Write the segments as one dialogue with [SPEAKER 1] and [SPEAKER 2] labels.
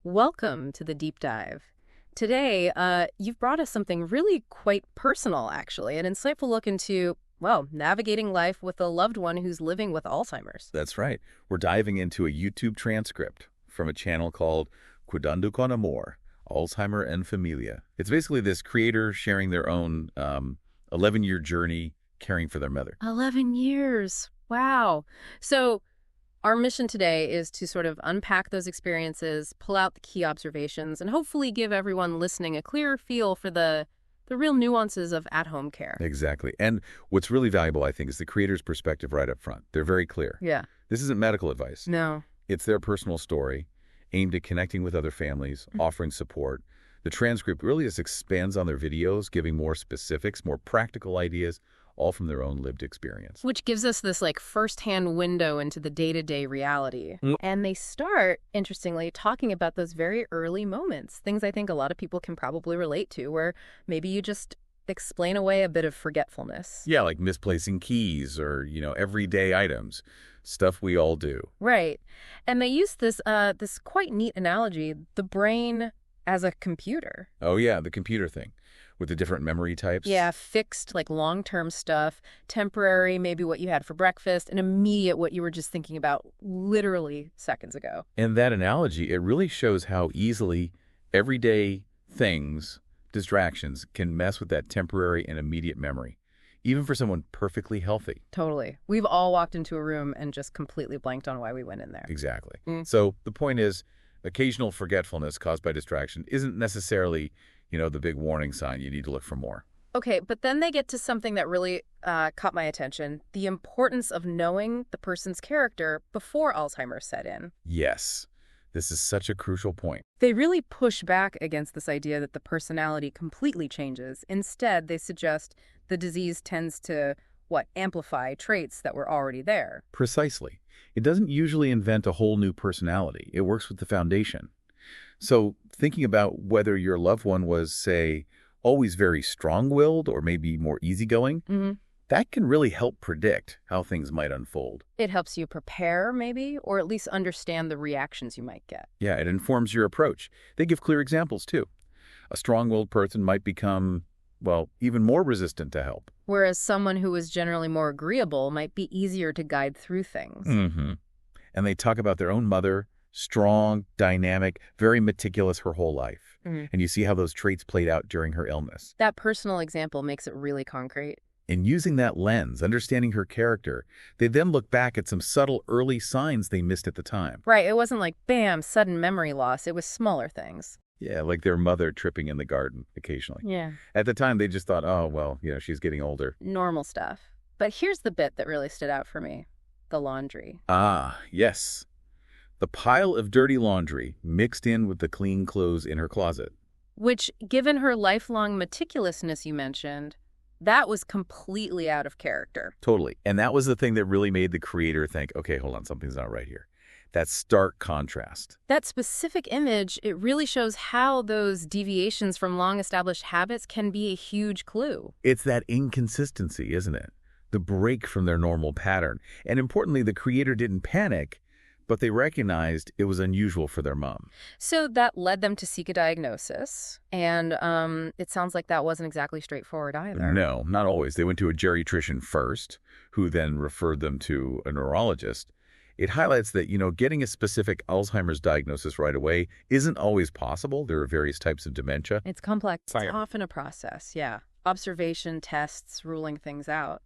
[SPEAKER 1] Welcome to the deep dive. Today, you've brought us something really quite personal, actually, an insightful look into, well, navigating life with a loved one who's living with Alzheimer's.
[SPEAKER 2] That's right. We're diving into a YouTube transcript from a channel called Cuidando con Amor, Alzheimer and Familia. It's basically this creator sharing their own 11-year journey caring for their mother.
[SPEAKER 1] 11 years. Wow. So, our mission today is to sort of unpack those experiences, pull out the key observations, and hopefully give everyone listening a clearer feel for the real nuances of at-home care.
[SPEAKER 2] Exactly. And what's really valuable, I think, is the creator's perspective right up front. They're very clear.
[SPEAKER 1] Yeah.
[SPEAKER 2] This isn't medical advice.
[SPEAKER 1] No.
[SPEAKER 2] It's their personal story, aimed at connecting with other families, offering support. The transcript really just expands on their videos, giving more specifics, more practical ideas, all from their own lived experience.
[SPEAKER 1] Which gives us this firsthand window into the day-to-day reality.
[SPEAKER 2] Mm.
[SPEAKER 1] And they start, interestingly, talking about those very early moments, things I think a lot of people can probably relate to, where maybe you just explain away a bit of forgetfulness.
[SPEAKER 2] Yeah, like misplacing keys or, everyday items, stuff we all do.
[SPEAKER 1] Right. And they use this quite neat analogy, the brain as a computer.
[SPEAKER 2] Oh, yeah, the computer thing with the different memory types.
[SPEAKER 1] Yeah, fixed, long-term stuff, temporary, maybe what you had for breakfast, and immediate what you were just thinking about literally seconds ago.
[SPEAKER 2] And that analogy, it really shows how easily everyday things, distractions, can mess with that temporary and immediate memory, even for someone perfectly healthy.
[SPEAKER 1] Totally. We've all walked into a room and just completely blanked on why we went in there.
[SPEAKER 2] Exactly.
[SPEAKER 1] Mm.
[SPEAKER 2] So the point is, occasional forgetfulness caused by distraction isn't necessarily, the big warning sign you need to look for more.
[SPEAKER 1] Okay, but then they get to something that really caught my attention, the importance of knowing the person's character before Alzheimer's set in.
[SPEAKER 2] Yes, this is such a crucial point.
[SPEAKER 1] They really push back against this idea that the personality completely changes. Instead, they suggest the disease tends to, amplify traits that were already there.
[SPEAKER 2] Precisely. It doesn't usually invent a whole new personality. It works with the foundation. So thinking about whether your loved one was, say, always very strong-willed or maybe more easygoing, that can really help predict how things might unfold.
[SPEAKER 1] It helps you prepare, maybe, or at least understand the reactions you might get.
[SPEAKER 2] Yeah, it informs your approach. They give clear examples, too. A strong-willed person might become, even more resistant to help.
[SPEAKER 1] Whereas someone who is generally more agreeable might be easier to guide through things.
[SPEAKER 2] Mm-hmm. And they talk about their own mother, strong, dynamic, very meticulous her whole life. And you see how those traits played out during her illness.
[SPEAKER 1] That personal example makes it really concrete.
[SPEAKER 2] And using that lens, understanding her character, they then look back at some subtle early signs they missed at the time.
[SPEAKER 1] Right, it wasn't like, bam, sudden memory loss. It was smaller things.
[SPEAKER 2] Yeah, like their mother tripping in the garden occasionally.
[SPEAKER 1] Yeah.
[SPEAKER 2] At the time, they just thought, she's getting older.
[SPEAKER 1] Normal stuff. But here's the bit that really stood out for me. The laundry.
[SPEAKER 2] Ah, yes. The pile of dirty laundry mixed in with the clean clothes in her closet.
[SPEAKER 1] Which, given her lifelong meticulousness you mentioned, that was completely out of character.
[SPEAKER 2] Totally. And that was the thing that really made the creator think, okay, hold on, something's not right here. That stark contrast.
[SPEAKER 1] That specific image, it really shows how those deviations from long-established habits can be a huge clue.
[SPEAKER 2] It's that inconsistency, isn't it? The break from their normal pattern. And importantly, the creator didn't panic, but they recognized it was unusual for their mom.
[SPEAKER 1] So that led them to seek a diagnosis, and it sounds like that wasn't exactly straightforward either.
[SPEAKER 2] No, not always. They went to a geriatrician first, who then referred them to a neurologist. It highlights that, getting a specific Alzheimer's diagnosis right away isn't always possible. There are various types of dementia.
[SPEAKER 1] It's complex.
[SPEAKER 2] Fire.
[SPEAKER 1] It's often a process, yeah. Observation, tests, ruling things out.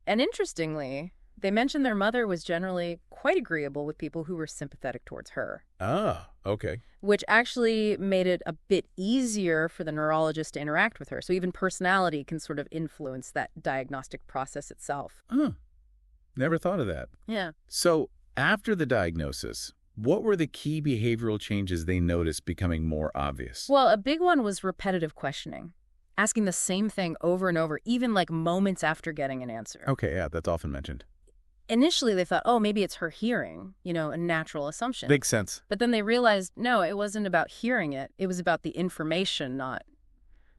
[SPEAKER 1] And interestingly, they mentioned their mother was generally quite agreeable with people who were sympathetic towards her.
[SPEAKER 2] Ah, okay.
[SPEAKER 1] Which actually made it a bit easier for the neurologist to interact with her. So even personality can sort of influence that diagnostic process itself.
[SPEAKER 2] Never thought of that.
[SPEAKER 1] Yeah.
[SPEAKER 2] So after the diagnosis, what were the key behavioral changes they noticed becoming more obvious?
[SPEAKER 1] Well, a big one was repetitive questioning. Asking the same thing over and over, even moments after getting an answer.
[SPEAKER 2] Okay, yeah, that's often mentioned.
[SPEAKER 1] Initially, they thought, oh, maybe it's her hearing, a natural assumption.
[SPEAKER 2] Makes sense.
[SPEAKER 1] But then they realized, no, it wasn't about hearing it. It was about the information not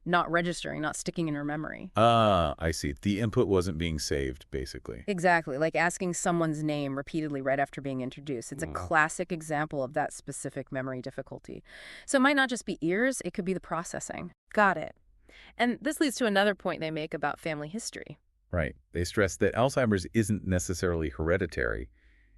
[SPEAKER 1] not registering, not sticking in her memory.
[SPEAKER 2] Ah, I see. The input wasn't being saved, basically.
[SPEAKER 1] Exactly, like asking someone's name repeatedly right after being introduced. It's a
[SPEAKER 2] Mm.
[SPEAKER 1] classic example of that specific memory difficulty. So it might not just be ears, it could be the processing. Got it. And this leads to another point they make about family history.
[SPEAKER 2] Right. They stress that Alzheimer's isn't necessarily hereditary.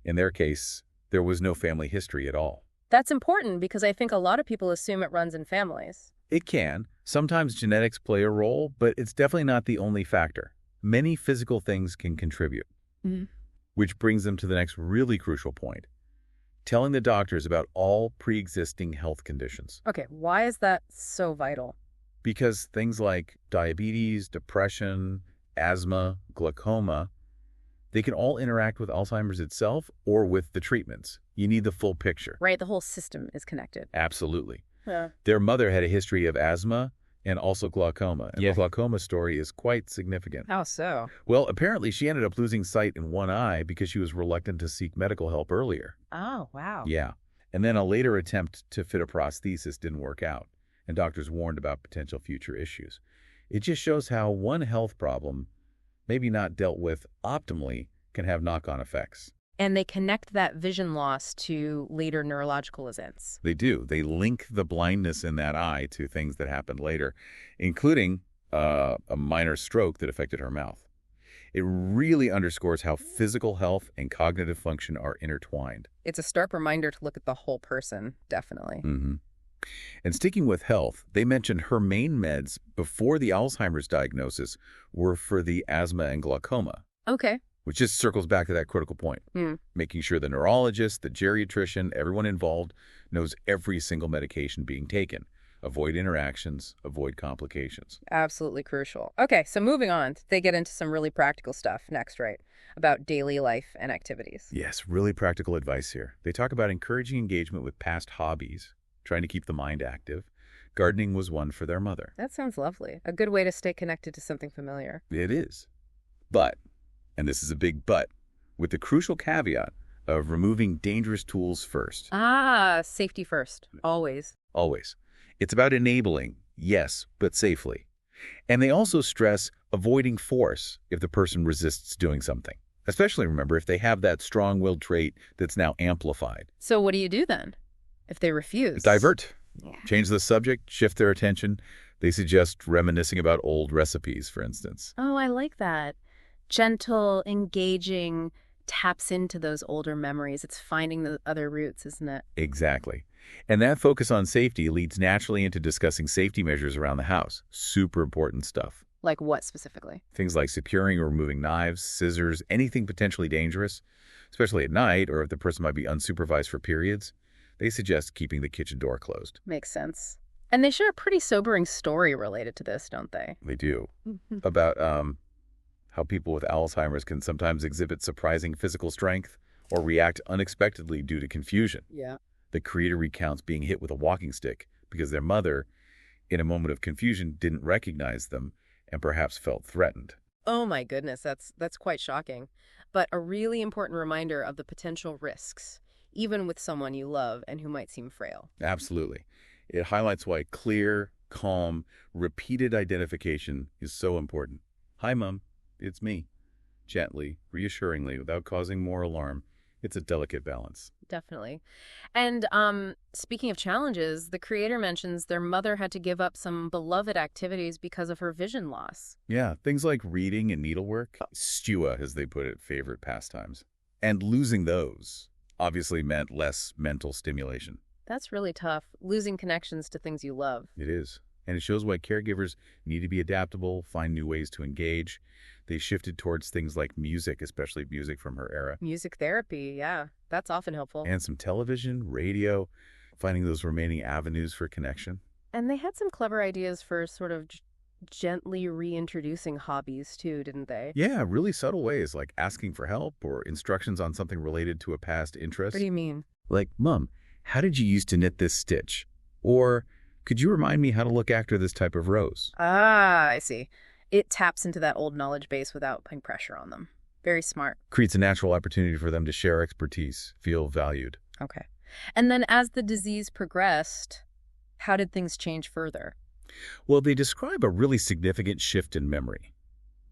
[SPEAKER 2] In their case, there was no family history at all.
[SPEAKER 1] That's important because I think a lot of people assume it runs in families.
[SPEAKER 2] It can. Sometimes genetics play a role, but it's definitely not the only factor. Many physical things can contribute.
[SPEAKER 1] Mhm.
[SPEAKER 2] Which brings them to the next really crucial point. Telling the doctors about all pre-existing health conditions.
[SPEAKER 1] Okay, why is that so vital?
[SPEAKER 2] Because things like diabetes, depression, asthma, glaucoma, they can all interact with Alzheimer's itself or with the treatments. You need the full picture.
[SPEAKER 1] Right, the whole system is connected.
[SPEAKER 2] Absolutely.
[SPEAKER 1] Yeah.
[SPEAKER 2] Their mother had a history of asthma and also glaucoma, and
[SPEAKER 3] Yeah.
[SPEAKER 2] the glaucoma story is quite significant.
[SPEAKER 1] How so?
[SPEAKER 2] Well, apparently she ended up losing sight in one eye because she was reluctant to seek medical help earlier.
[SPEAKER 1] Oh, wow.
[SPEAKER 2] Yeah. And then a later attempt to fit a prosthesis didn't work out, and doctors warned about potential future issues. It just shows how one health problem, maybe not dealt with optimally, can have knock-on effects.
[SPEAKER 1] And they connect that vision loss to later neurological events.
[SPEAKER 2] They do. They link the blindness in that eye to things that happened later, including a minor stroke that affected her mouth. It really underscores how physical health and cognitive function are intertwined.
[SPEAKER 1] It's a stark reminder to look at the whole person, definitely.
[SPEAKER 2] Mm-hmm. And sticking with health, they mentioned her main meds before the Alzheimer's diagnosis were for the asthma and glaucoma,
[SPEAKER 1] Okay.
[SPEAKER 2] which just circles back to that critical point, making sure the neurologist, the geriatrician, everyone involved knows every single medication being taken. Avoid interactions, avoid complications.
[SPEAKER 1] Absolutely crucial. Okay, so moving on, they get into some really practical stuff next, right? About daily life and activities.
[SPEAKER 2] Yes, really practical advice here. They talk about encouraging engagement with past hobbies, trying to keep the mind active. Gardening was one for their mother.
[SPEAKER 1] That sounds lovely. A good way to stay connected to something familiar.
[SPEAKER 2] It is. But, and this is a big but, with the crucial caveat of removing dangerous tools first.
[SPEAKER 1] Ah, safety first. Always.
[SPEAKER 2] Always. It's about enabling, yes, but safely. And they also stress avoiding force if the person resists doing something. Especially, remember, if they have that strong-willed trait that's now amplified.
[SPEAKER 1] So what do you do then? If they refuse?
[SPEAKER 2] Divert.
[SPEAKER 1] Yeah.
[SPEAKER 2] Change the subject, shift their attention. They suggest reminiscing about old recipes, for instance.
[SPEAKER 1] Oh, I like that. Gentle, engaging, taps into those older memories. It's finding the other roots, isn't it?
[SPEAKER 2] Exactly. And that focus on safety leads naturally into discussing safety measures around the house. Super important stuff.
[SPEAKER 1] Like what specifically?
[SPEAKER 2] Things like securing or removing knives, scissors, anything potentially dangerous, especially at night or if the person might be unsupervised for periods. They suggest keeping the kitchen door closed.
[SPEAKER 1] Makes sense. And they share a pretty sobering story related to this, don't they?
[SPEAKER 2] They do. About how people with Alzheimer's can sometimes exhibit surprising physical strength or react unexpectedly due to confusion.
[SPEAKER 1] Yeah.
[SPEAKER 2] The creator recounts being hit with a walking stick because their mother, in a moment of confusion, didn't recognize them and perhaps felt threatened.
[SPEAKER 1] Oh my goodness, that's quite shocking. But a really important reminder of the potential risks, even with someone you love and who might seem frail.
[SPEAKER 2] Absolutely. It highlights why clear, calm, repeated identification is so important. Hi, Mom. It's me. Gently, reassuringly, without causing more alarm. It's a delicate balance.
[SPEAKER 1] Definitely. And speaking of challenges, the creator mentions their mother had to give up some beloved activities because of her vision loss.
[SPEAKER 2] Yeah, things like reading and needlework, stua, as they put it, favorite pastimes. And losing those obviously meant less mental stimulation.
[SPEAKER 1] That's really tough, losing connections to things you love.
[SPEAKER 2] It is. And it shows why caregivers need to be adaptable, find new ways to engage. They shifted towards things like music, especially music from her era.
[SPEAKER 1] Music therapy, yeah, that's often helpful.
[SPEAKER 2] And some television, radio, finding those remaining avenues for connection.
[SPEAKER 1] And they had some clever ideas for sort of gently reintroducing hobbies too, didn't they?
[SPEAKER 2] Yeah, really subtle ways, like asking for help or instructions on something related to a past interest.
[SPEAKER 1] What do you mean?
[SPEAKER 2] Like, Mom, how did you used to knit this stitch? Or, could you remind me how to look after this type of rose?
[SPEAKER 1] Ah, I see. It taps into that old knowledge base without putting pressure on them. Very smart.
[SPEAKER 2] Creates a natural opportunity for them to share expertise, feel valued.
[SPEAKER 1] Okay. And then as the disease progressed, how did things change further?
[SPEAKER 2] Well, they describe a really significant shift in memory.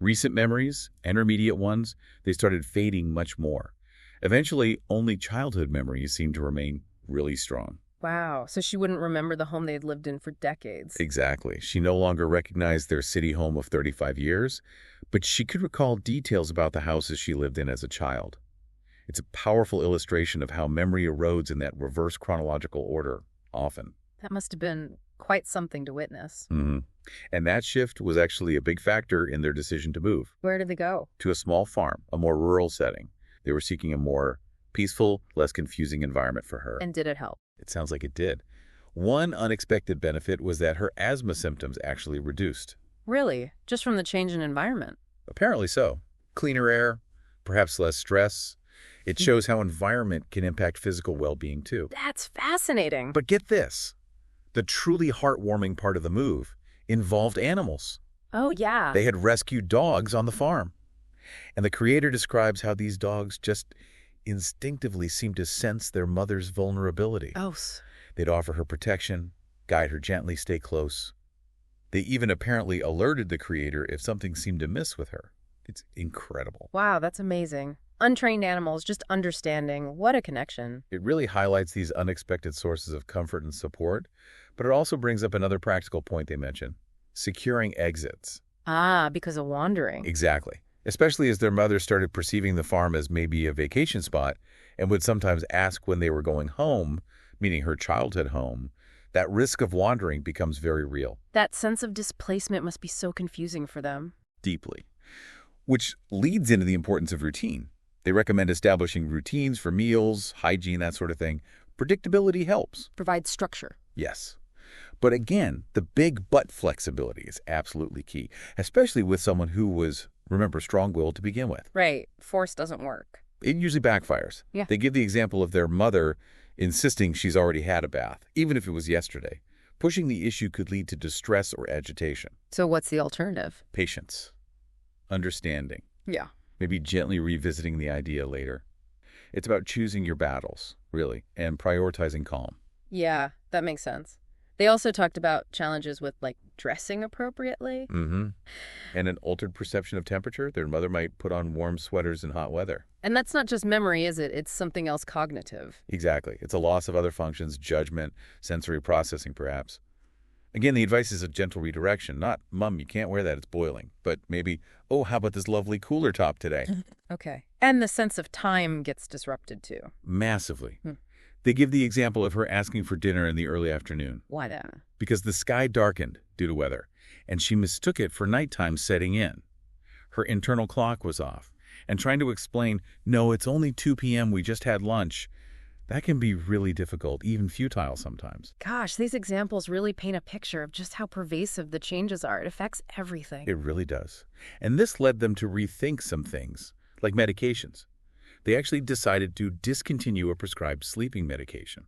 [SPEAKER 2] Recent memories, intermediate ones, they started fading much more. Eventually, only childhood memories seemed to remain really strong.
[SPEAKER 1] Wow. So she wouldn't remember the home they'd lived in for decades.
[SPEAKER 2] Exactly. She no longer recognized their city home of 35 years, but she could recall details about the houses she lived in as a child. It's a powerful illustration of how memory erodes in that reverse chronological order, often.
[SPEAKER 1] That must have been quite something to witness.
[SPEAKER 2] hmm And that shift was actually a big factor in their decision to move
[SPEAKER 1] Where did they go?
[SPEAKER 2] to a small farm, a more rural setting. They were seeking a more peaceful, less confusing environment for her.
[SPEAKER 1] And did it help?
[SPEAKER 2] It sounds like it did. One unexpected benefit was that her asthma symptoms actually reduced.
[SPEAKER 1] Really? Just from the change in environment?
[SPEAKER 2] Apparently so. Cleaner air, perhaps less stress. It shows how environment can impact physical well-being too.
[SPEAKER 1] That's fascinating.
[SPEAKER 2] But get this. The truly heartwarming part of the move involved animals.
[SPEAKER 1] Oh, yeah.
[SPEAKER 2] They had rescued dogs on the farm. And the creator describes how these dogs just instinctively seemed to sense their mother's vulnerability.
[SPEAKER 1] Oh,
[SPEAKER 2] They'd offer her protection, guide her gently, stay close. They even apparently alerted the creator if something seemed amiss with her. It's incredible.
[SPEAKER 1] wow, that's amazing. Untrained animals just understanding. What a connection.
[SPEAKER 2] It really highlights these unexpected sources of comfort and support, but it also brings up another practical point they mention: securing exits.
[SPEAKER 1] Ah, because of wandering.
[SPEAKER 2] Exactly. Especially as their mother started perceiving the farm as maybe a vacation spot and would sometimes ask when they were going home, meaning her childhood home. That risk of wandering becomes very real.
[SPEAKER 1] That sense of displacement must be so confusing for them.
[SPEAKER 2] Deeply. Which leads into the importance of routine. They recommend establishing routines for meals, hygiene, that sort of thing. Predictability helps.
[SPEAKER 1] Provide structure.
[SPEAKER 2] Yes. But again, the big but flexibility is absolutely key, especially with someone who was, remember, strong-willed to begin with.
[SPEAKER 1] Right. Force doesn't work.
[SPEAKER 2] It usually backfires.
[SPEAKER 1] Yeah.
[SPEAKER 2] They give the example of their mother insisting she's already had a bath, even if it was yesterday. Pushing the issue could lead to distress or agitation.
[SPEAKER 1] So what's the alternative?
[SPEAKER 2] Patience. Understanding.
[SPEAKER 1] Yeah.
[SPEAKER 2] Maybe gently revisiting the idea later. It's about choosing your battles, really, and prioritizing calm.
[SPEAKER 1] Yeah, that makes sense. They also talked about challenges with, like, dressing appropriately.
[SPEAKER 2] Mm-hmm. And an altered perception of temperature. Their mother might put on warm sweaters in hot weather.
[SPEAKER 1] And that's not just memory, is it? It's something else cognitive.
[SPEAKER 2] Exactly. It's a loss of other functions, judgment, sensory processing, perhaps. Again, the advice is a gentle redirection, not, Mom, you can't wear that, it's boiling. But maybe, oh, how about this lovely cooler top today?
[SPEAKER 1] Okay. And the sense of time gets disrupted, too.
[SPEAKER 2] Massively. They give the example of her asking for dinner in the early afternoon
[SPEAKER 1] Why that?
[SPEAKER 2] because the sky darkened due to weather, and she mistook it for nighttime setting in. Her internal clock was off, and trying to explain, no, it's only 2 p.m., we just had lunch, that can be really difficult, even futile sometimes.
[SPEAKER 1] Gosh, these examples really paint a picture of just how pervasive the changes are. It affects everything.
[SPEAKER 2] It really does. And this led them to rethink some things, like medications. They actually decided to discontinue a prescribed sleeping medication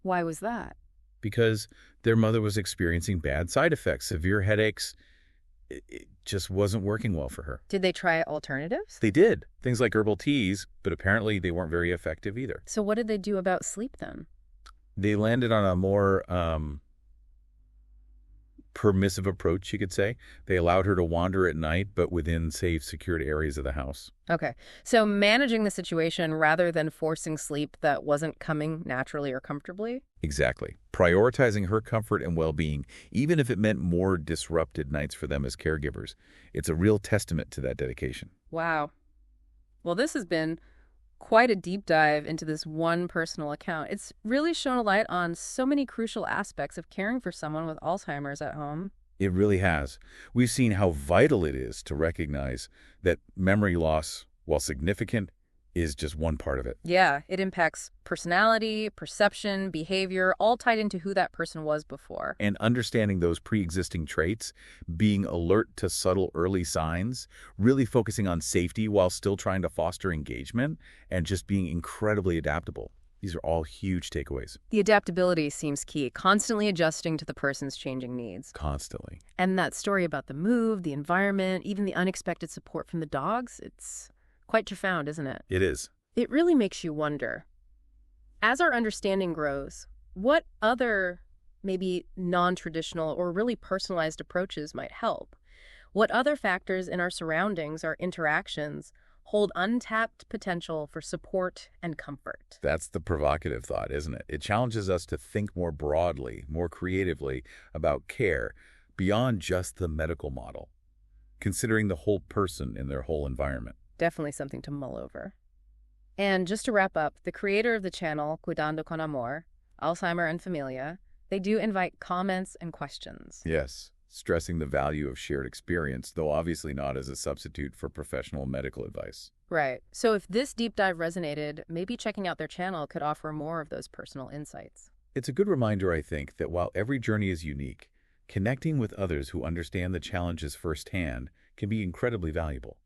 [SPEAKER 1] Why was that?
[SPEAKER 2] because their mother was experiencing bad side effects, severe headaches. It just wasn't working well for her.
[SPEAKER 1] Did they try alternatives?
[SPEAKER 2] They did, things like herbal teas, but apparently they weren't very effective either.
[SPEAKER 1] So what did they do about sleep then?
[SPEAKER 2] They landed on a more permissive approach, you could say. They allowed her to wander at night, but within safe, secured areas of the house.
[SPEAKER 1] Okay. So managing the situation rather than forcing sleep that wasn't coming naturally or comfortably?
[SPEAKER 2] Exactly. Prioritizing her comfort and well-being, even if it meant more disrupted nights for them as caregivers. It's a real testament to that dedication.
[SPEAKER 1] Wow. Well, this has been quite a deep dive into this one personal account. It's really shown a light on so many crucial aspects of caring for someone with Alzheimer's at home.
[SPEAKER 2] It really has. We've seen how vital it is to recognize that memory loss, while significant, is just one part of it.
[SPEAKER 1] Yeah, it impacts personality, perception, behavior, all tied into who that person was before.
[SPEAKER 2] And understanding those pre-existing traits, being alert to subtle early signs, really focusing on safety while still trying to foster engagement, and just being incredibly adaptable. These are all huge takeaways.
[SPEAKER 1] The adaptability seems key, constantly adjusting to the person's changing needs.
[SPEAKER 2] Constantly.
[SPEAKER 1] And that story about the move, the environment, even the unexpected support from the dogs, it's quite profound, isn't it?
[SPEAKER 2] It is.
[SPEAKER 1] It really makes you wonder, as our understanding grows, what other maybe non-traditional or really personalized approaches might help. What other factors in our surroundings, our interactions, hold untapped potential for support and comfort?
[SPEAKER 2] That's the provocative thought, isn't it? It challenges us to think more broadly, more creatively about care beyond just the medical model, considering the whole person in their whole environment.
[SPEAKER 1] Definitely something to mull over. And just to wrap up, the creator of the channel, Cuidando con Amor, Alzheimer and Familia, they do invite comments and questions.
[SPEAKER 2] Yes, stressing the value of shared experience, though obviously not as a substitute for professional medical advice.
[SPEAKER 1] Right. So if this deep dive resonated, maybe checking out their channel could offer more of those personal insights.
[SPEAKER 2] It's a good reminder, I think, that while every journey is unique, connecting with others who understand the challenges firsthand can be incredibly valuable.